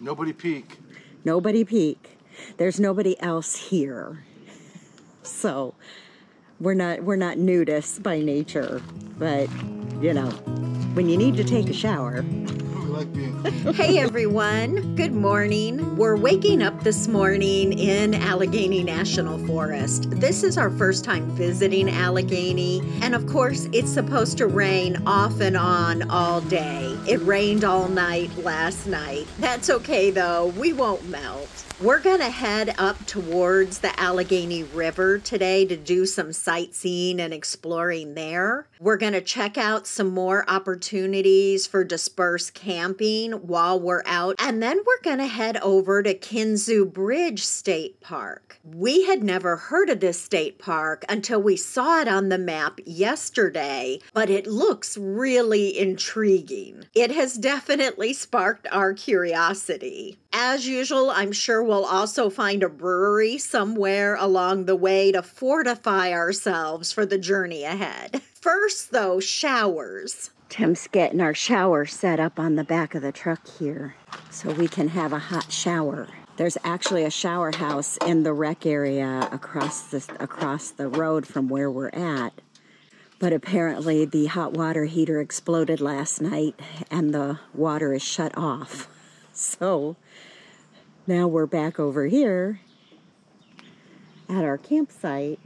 Nobody peek. Nobody peek. There's nobody else here. So we're not nudists by nature, but you know, when you need to take a shower. We like being clean. Hey everyone, good morning. We're waking up this morning in Allegheny National Forest. This is our first time visiting Allegheny, and of course it's supposed to rain off and on all day. It rained all night last night. That's okay though, we won't melt. We're gonna head up towards the Allegheny River today to do some sightseeing and exploring there. We're gonna check out some more opportunities for dispersed camping while we're out, and then we're gonna head over to Kinzua Bridge State Park. We had never heard of this state park until we saw it on the map yesterday, but it looks really intriguing. It has definitely sparked our curiosity. As usual, I'm sure we'll also find a brewery somewhere along the way to fortify ourselves for the journey ahead. First, though, showers. Tim's getting our shower set up on the back of the truck here so we can have a hot shower. There's actually a shower house in the rec area across the road from where we're at. But apparently the hot water heater exploded last night and the water is shut off. So now we're back over here at our campsite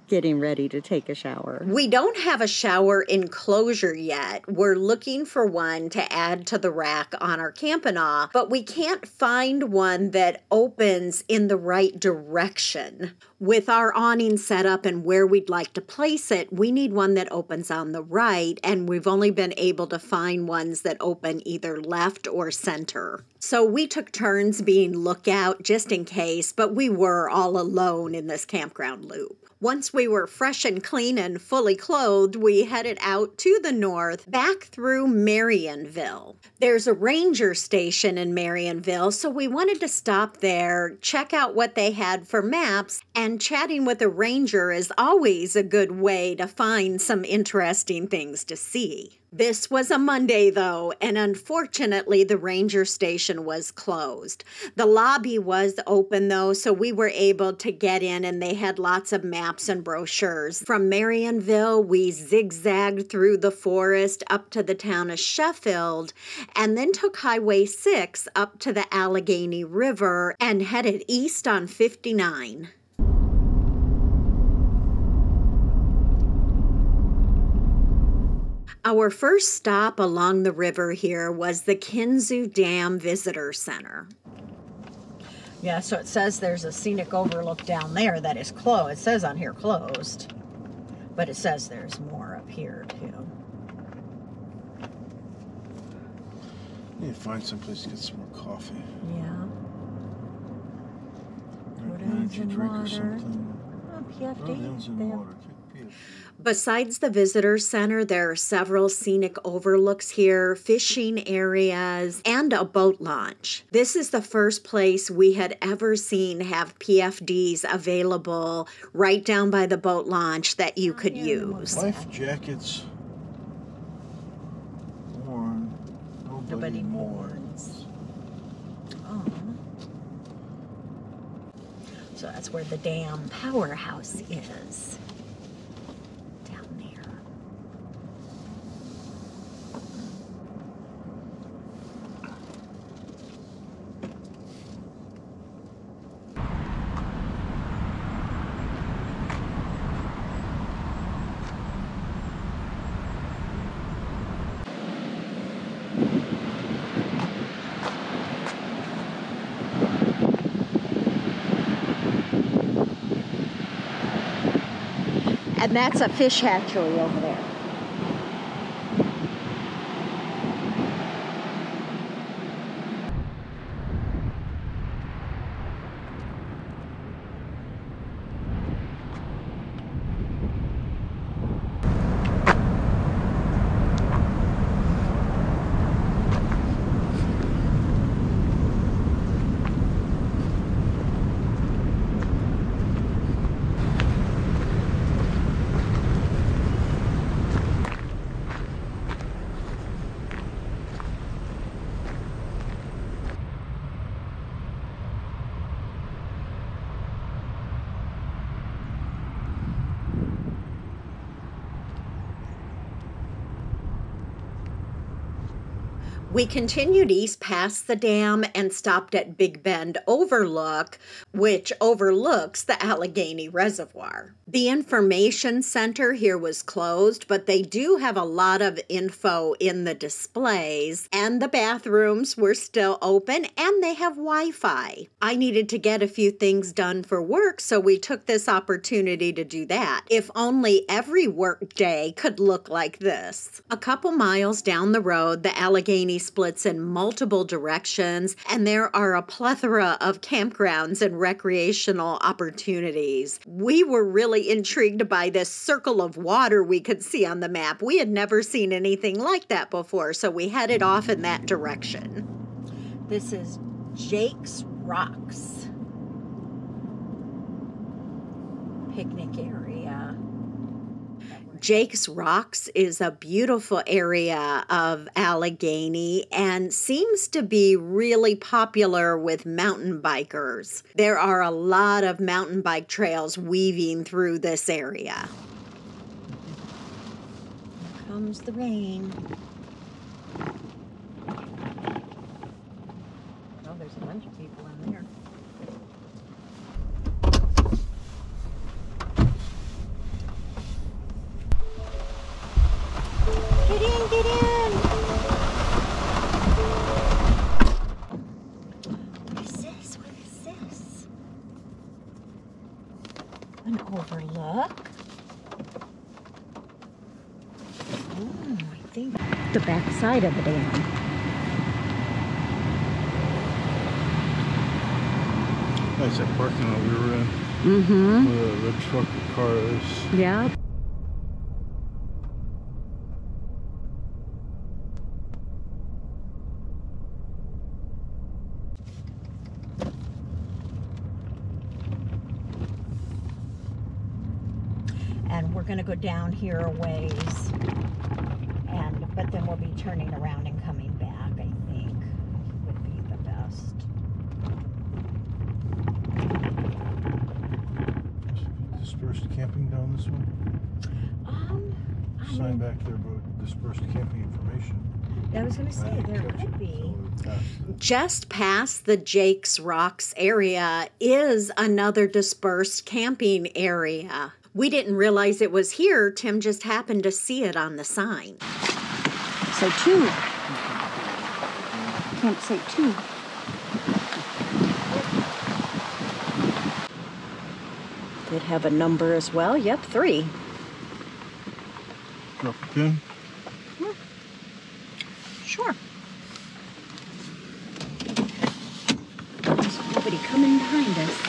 getting ready to take a shower. We don't have a shower enclosure yet. We're looking for one to add to the rack on our Campanaw, but we can't find one that opens in the right direction. With our awning set up and where we'd like to place it, we need one that opens on the right, and we've only been able to find ones that open either left or center. So we took turns being lookout just in case, but we were all alone in this campground loop. Once we were fresh and clean and fully clothed, we headed out to the north, back through Marionville. There's a ranger station in Marionville, so we wanted to stop there, check out what they had for maps, and chatting with a ranger is always a good way to find some interesting things to see. This was a Monday, though, and unfortunately, the ranger station was closed. The lobby was open, though, so we were able to get in, and they had lots of maps and brochures. From Marionville, we zigzagged through the forest up to the town of Sheffield, and then took Highway 6 up to the Allegheny River and headed east on 59. Our first stop along the river here was the Kinzua Dam Visitor Center. Yeah, so it says there's a scenic overlook down there that is closed. It says on here closed, but it says there's more up here too. Need to find someplace to get some more coffee. Yeah. Or What an else energy in drink or water? something. PFD. Oh, that one's in They have- water. Besides the visitor center, there are several scenic overlooks here, fishing areas, and a boat launch. This is the first place we had ever seen have PFDs available right down by the boat launch that you could use. Life jackets worn. Nobody mourns. Oh. So that's where the dam powerhouse is. Down there. And that's a fish hatchery over there. We continued east past the dam and stopped at Big Bend Overlook, which overlooks the Allegheny Reservoir. The information center here was closed, but they do have a lot of info in the displays, and the bathrooms were still open, and they have Wi-Fi. I needed to get a few things done for work, so we took this opportunity to do that. If only every work day could look like this. A couple miles down the road, the Allegheny splits in multiple directions, and there are a plethora of campgrounds and recreational opportunities. We were really intrigued by this circle of water we could see on the map. We had never seen anything like that before, so we headed off in that direction. This is Jake's Rocks picnic area. Jake's Rocks is a beautiful area of Allegheny and seems to be really popular with mountain bikers. There are a lot of mountain bike trails weaving through this area. Here comes the rain. Oh, there's a bunch of people in there. Get in, get in! What is this? What is this? An overlook? Oh, I think The back side of the dam. That's that parking lot we were in. Mm-hmm. Where the truck car is. Yeah. and we're going to go down here a ways, but then we'll be turning around and coming back, I think would be the best. Dispersed camping down this one? Sign back there about dispersed camping information. I was going to say, there could be. Just past the Jake's Rocks area is another dispersed camping area. We didn't realize it was here. Tim just happened to see it on the sign. So 2. Campsite 2. Did have a number as well. Yep, 3. Drop a pin. Sure. There's nobody coming behind us.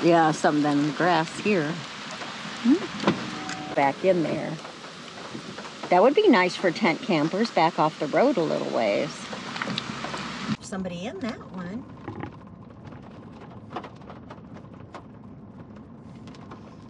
Yeah, some of them grass here. Back in there. That would be nice for tent campers, back off the road a little ways. Somebody in that one.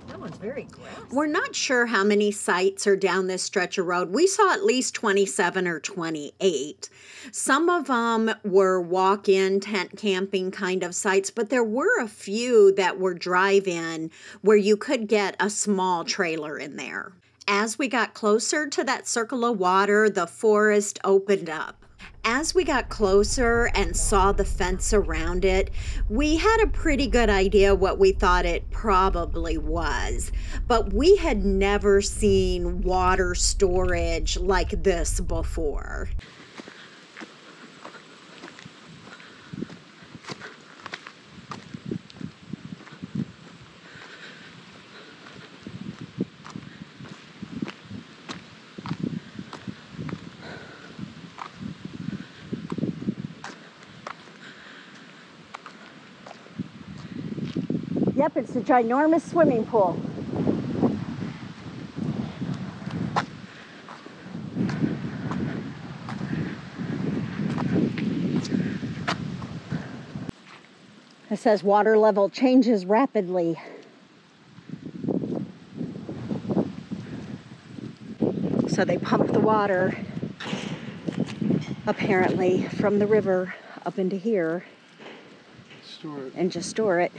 That one's very grassy. We're not sure how many sites are down this stretch of road. We saw at least 27 or 28. Some of them were walk-in tent camping kind of sites, but there were a few that were drive-in where you could get a small trailer in there. As we got closer to that circle of water, the forest opened up. As we got closer and saw the fence around it, we had a pretty good idea what we thought it probably was. But we had never seen water storage like this before. Yep, it's a ginormous swimming pool. It says water level changes rapidly. So they pump the water, apparently, from the river up into here Store it. and just store it.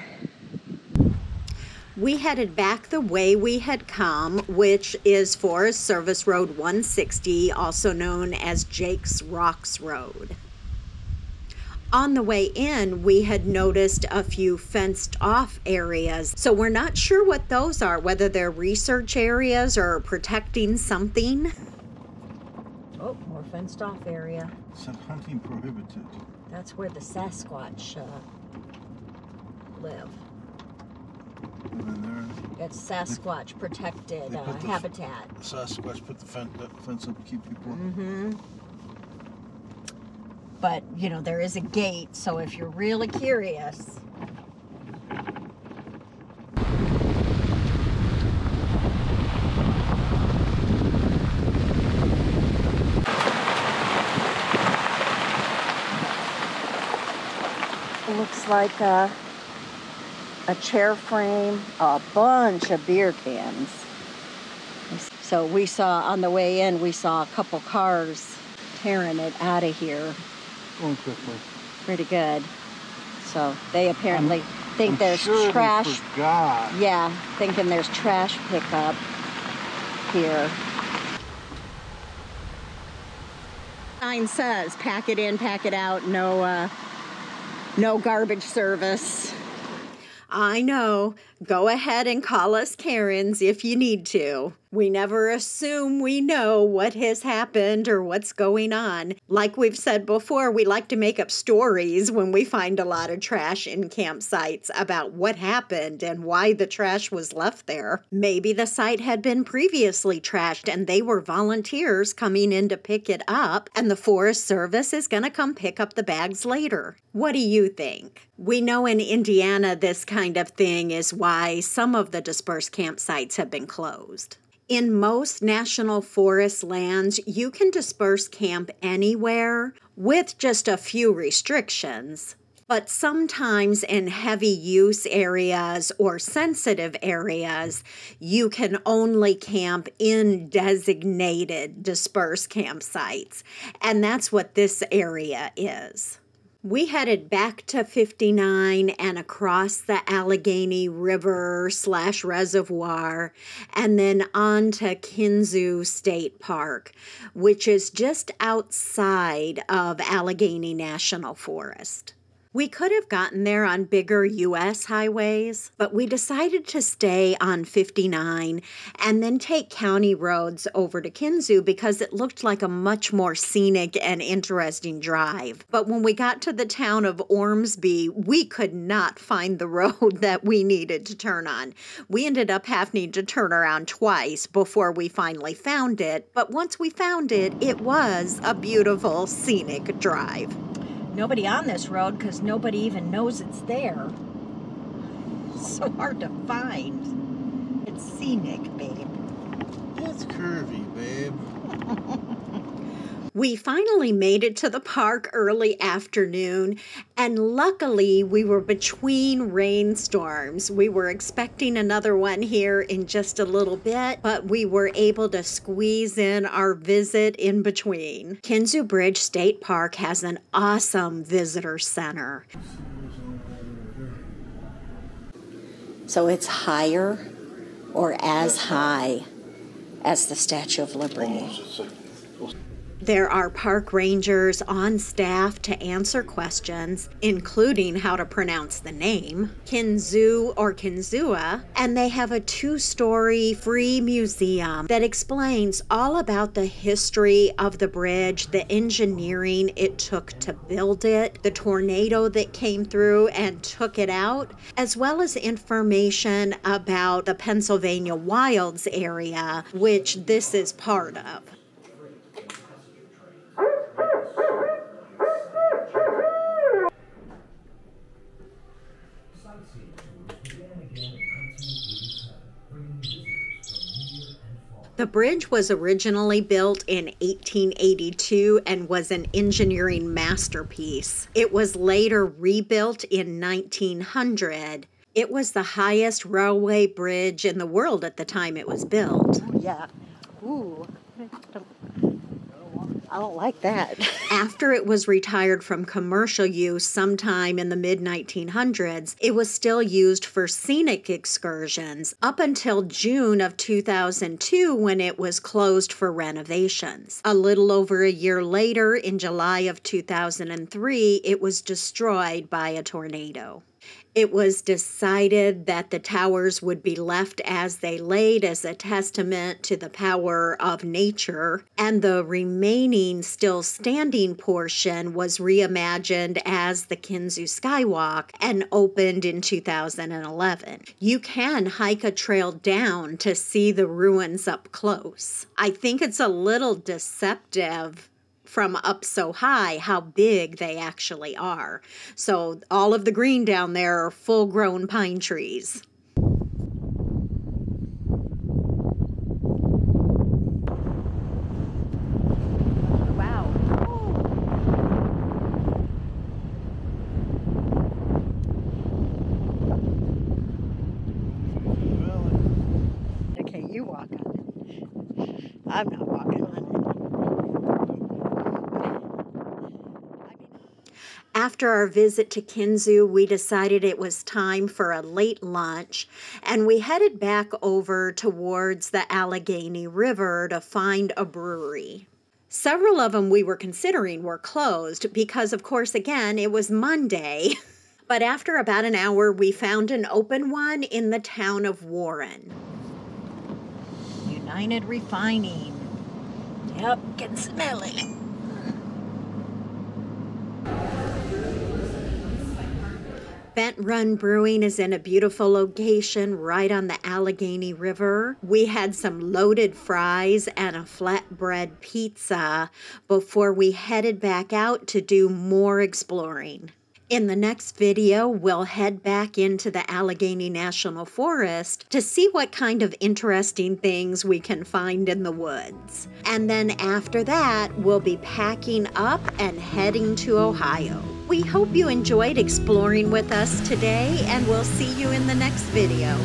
We headed back the way we had come, which is Forest Service Road 160, also known as Jake's Rocks Road. On the way in, we had noticed a few fenced-off areas, so we're not sure what those are, whether they're research areas or protecting something. Oh, more fenced-off area. It said hunting prohibited. That's where the Sasquatch live. And then there, It's Sasquatch protected they put the habitat. Sasquatch put the fence up to keep people. Mm-hmm. But, you know, there is a gate, so if you're really curious. It looks like a chair frame, a bunch of beer cans. So we saw, on the way in, we saw a couple cars tearing it out of here Going quickly. pretty good. So they apparently think I'm there's sure trash. They forgot. Yeah, thinking there's trash pickup here. Sign says, pack it in, pack it out, no garbage service. I know. Go ahead and call us Karens if you need to. We never assume we know what has happened or what's going on. Like we've said before, we like to make up stories when we find a lot of trash in campsites about what happened and why the trash was left there. Maybe the site had been previously trashed and they were volunteers coming in to pick it up, and the Forest Service is going to come pick up the bags later. What do you think? We know in Indiana this kind of thing is why some of the dispersed campsites have been closed. In most national forest lands, you can disperse camp anywhere with just a few restrictions. But sometimes in heavy use areas or sensitive areas, you can only camp in designated dispersed campsites. And that's what this area is. We headed back to 59 and across the Allegheny River / Reservoir, and then on to Kinzua State Park, which is just outside of Allegheny National Forest. We could have gotten there on bigger U.S. highways, but we decided to stay on 59 and then take county roads over to Kinzua because it looked like a much more scenic and interesting drive. But when we got to the town of Ormsby, we could not find the road that we needed to turn on. We ended up having to turn around twice before we finally found it, but once we found it, it was a beautiful scenic drive. Nobody on this road because nobody even knows it's there. So hard to find. It's scenic, babe. It's curvy, babe. We finally made it to the park early afternoon, and luckily we were between rainstorms. We were expecting another one here in just a little bit, but we were able to squeeze in our visit in between. Kinzua Bridge State Park has an awesome visitor center. So it's higher or as high as the Statue of Liberty. There are park rangers on staff to answer questions, including how to pronounce the name, Kinzua or Kinzua, and they have a 2-story free museum that explains all about the history of the bridge, the engineering it took to build it, the tornado that came through and took it out, as well as information about the Pennsylvania Wilds area, which this is part of. The bridge was originally built in 1882 and was an engineering masterpiece. It was later rebuilt in 1900. It was the highest railway bridge in the world at the time it was built. Yeah. Ooh. I don't like that. After it was retired from commercial use sometime in the mid-1900s, it was still used for scenic excursions up until June of 2002 when it was closed for renovations. A little over a year later, in July of 2003, it was destroyed by a tornado. It was decided that the towers would be left as they laid as a testament to the power of nature, and the remaining still standing portion was reimagined as the Kinzua Skywalk and opened in 2011. You can hike a trail down to see the ruins up close. I think it's a little deceptive from up so high how big they actually are. So all of the green down there are full-grown pine trees. Wow. Okay, you walk on it. I'm not walking on it. After our visit to Kinzua, we decided it was time for a late lunch, and we headed back over towards the Allegheny River to find a brewery. Several of them we were considering were closed because, of course, again, it was Monday. But after about an hour, we found an open one in the town of Warren. United Refining. Yep, can smell it. Bent Run Brewing is in a beautiful location right on the Allegheny River. We had some loaded fries and a flatbread pizza before we headed back out to do more exploring. In the next video, we'll head back into the Allegheny National Forest to see what kind of interesting things we can find in the woods. And then after that, we'll be packing up and heading to Ohio. We hope you enjoyed exploring with us today, and we'll see you in the next video.